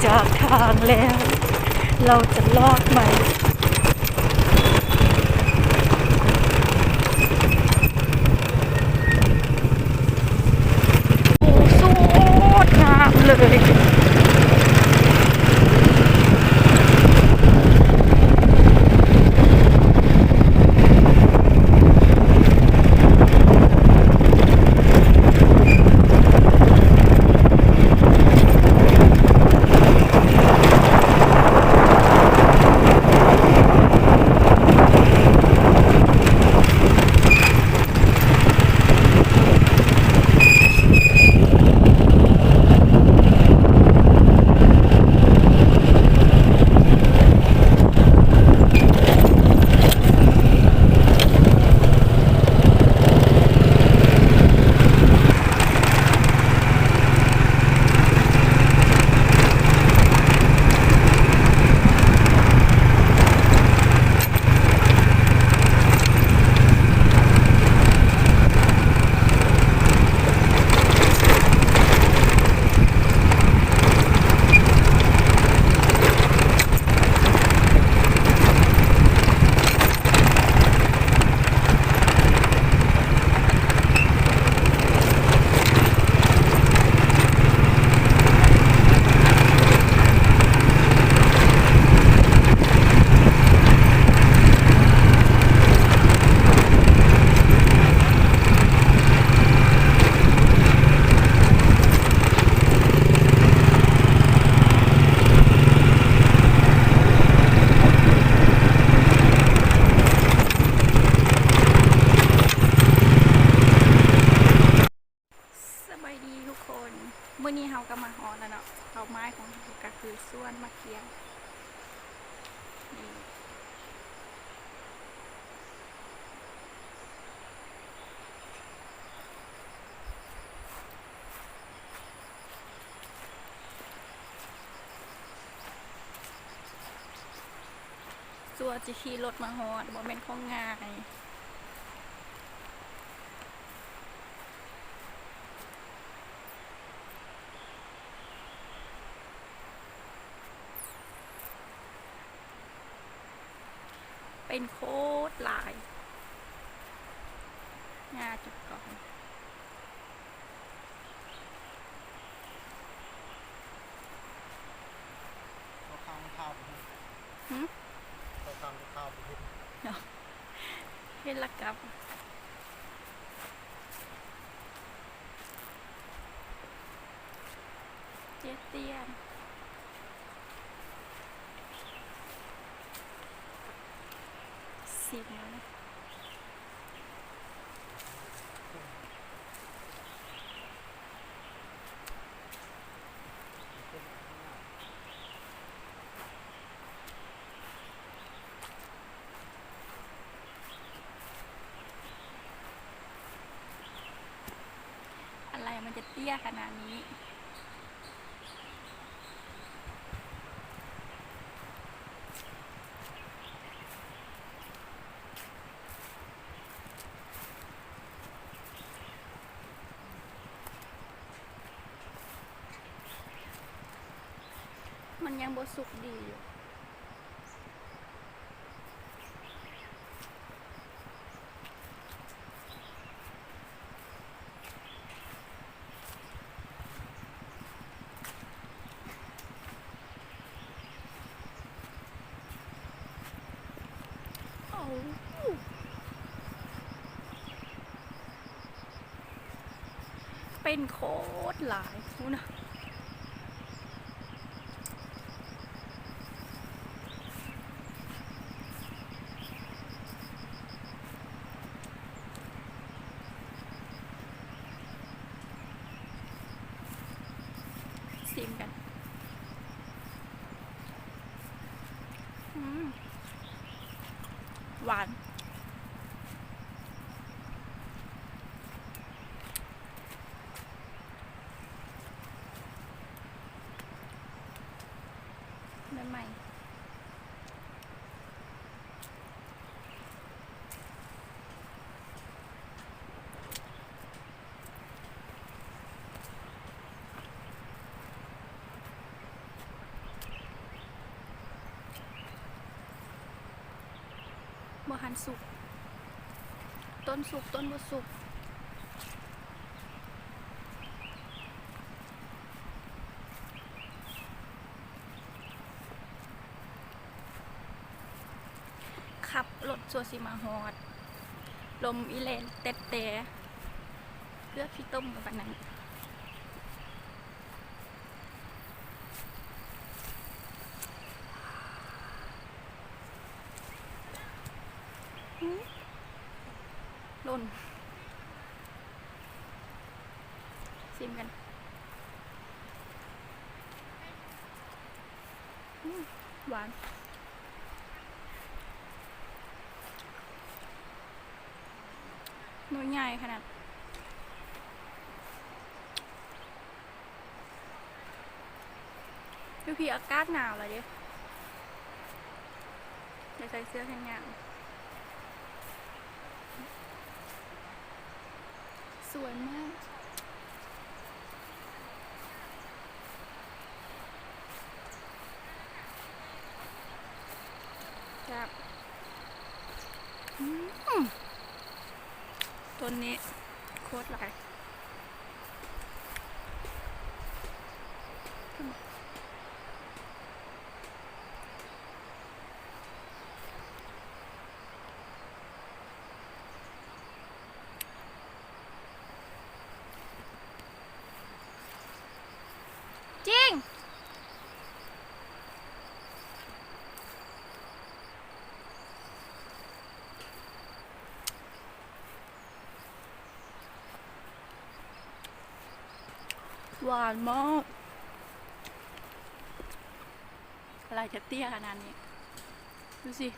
จากทางแล้ว เราจะรอดไหมโอ้สวยงามเลยเมื่อนี้เฮาก็มาฮอดแล้วเนาะเอาไม้ของเฮาก็คือส่วนมะเขือนี่ส่วนจะขี่รถมาฮอดบ่แม่นของง่ายเป็นโคตรหลายงาจุดก่อนเขาข้างข้าวไปที่เขาข้างข้าวไปที่เห็นละกับเจี๊ยเตี้ยนสิบแล้วนะอะไรมันจะเตี้ยขนาดนี้มันยังบ่สุกดีอยู่เป็นโคตรหลายคุณนะซิมกันหวานใหม่ บ่หันสุกต้นสุกต้นบ่สุกขับรถสัวสิมาฮอดลมอีเลนเต็ดแต่เลือกพี่ต้มกับบันนั้นหล่นซิมกันหวานน้อยใหญ่ขนาดพี่อากาศหนาวเลยดิเดี๋ยวใส่เสื้อแขนยาวสวยมากครับต้นนี้โคตรหลายจริงหวานมากอะไรจะเตี้ยขนาดนี้ดูสิ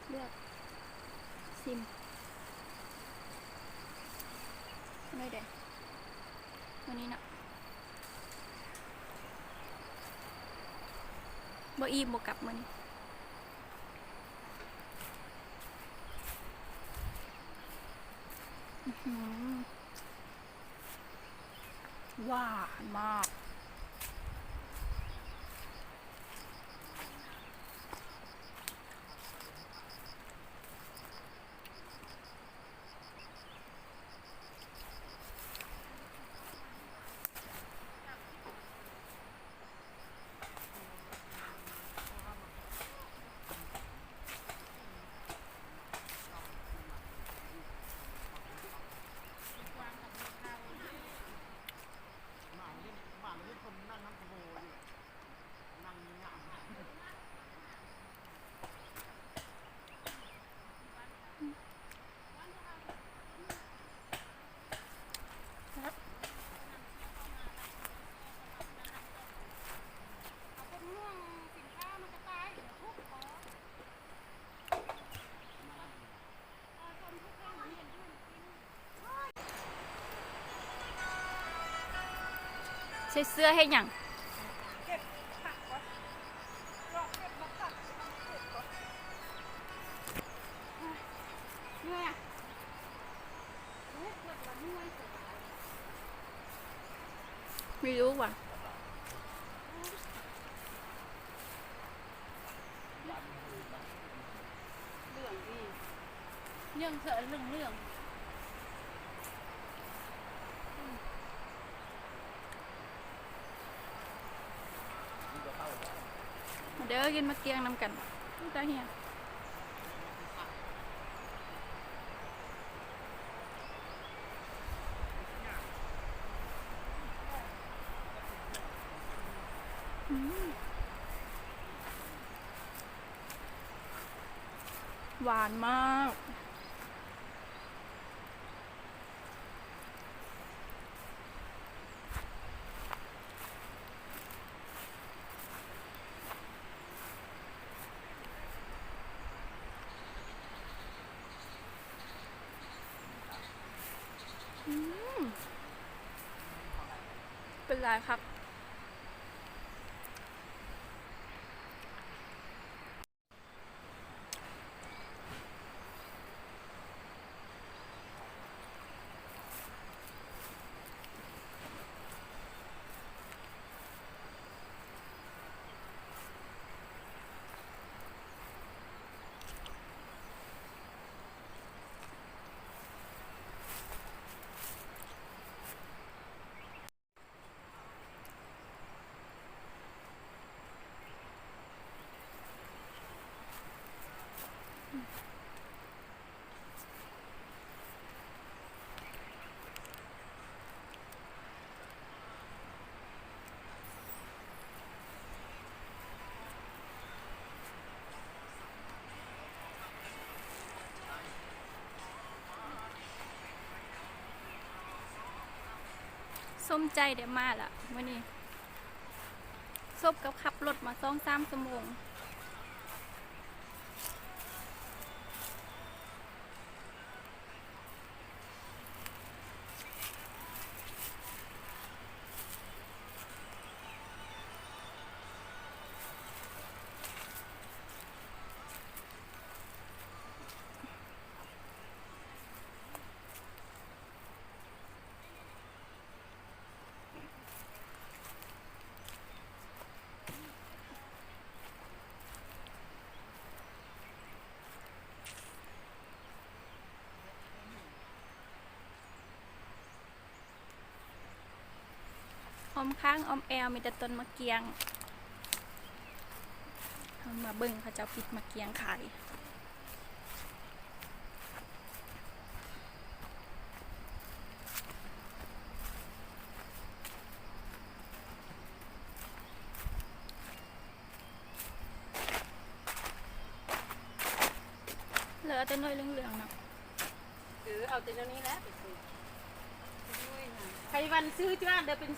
เลือกซิมไม่ได้วันนี้นะบ่อีบวกกลับมันหวานมากใส่เสื้อให้หยังไม่รู้ว่ะเรื่องเถอะเรื่องเดี๋ยวกินมาเกียงนำกันตาเฮียหวานมากเป็นไรครับ ส้มใจเดี๋ยวมาละวันนี้ซบกับขับรถมา2-3 ชั่วโมงออมข้างออมแอลมีแต่ต้นมะเกียงเอามาเบิ่งเขาเจ้าปิดมะเกียงขายเหลือแต่น้อยเหลืองๆเนาะ เอาแต่เดี๋ยวนี้แหละไปซื้อไขวันซื้อจ้าเดี๋ยวเป็น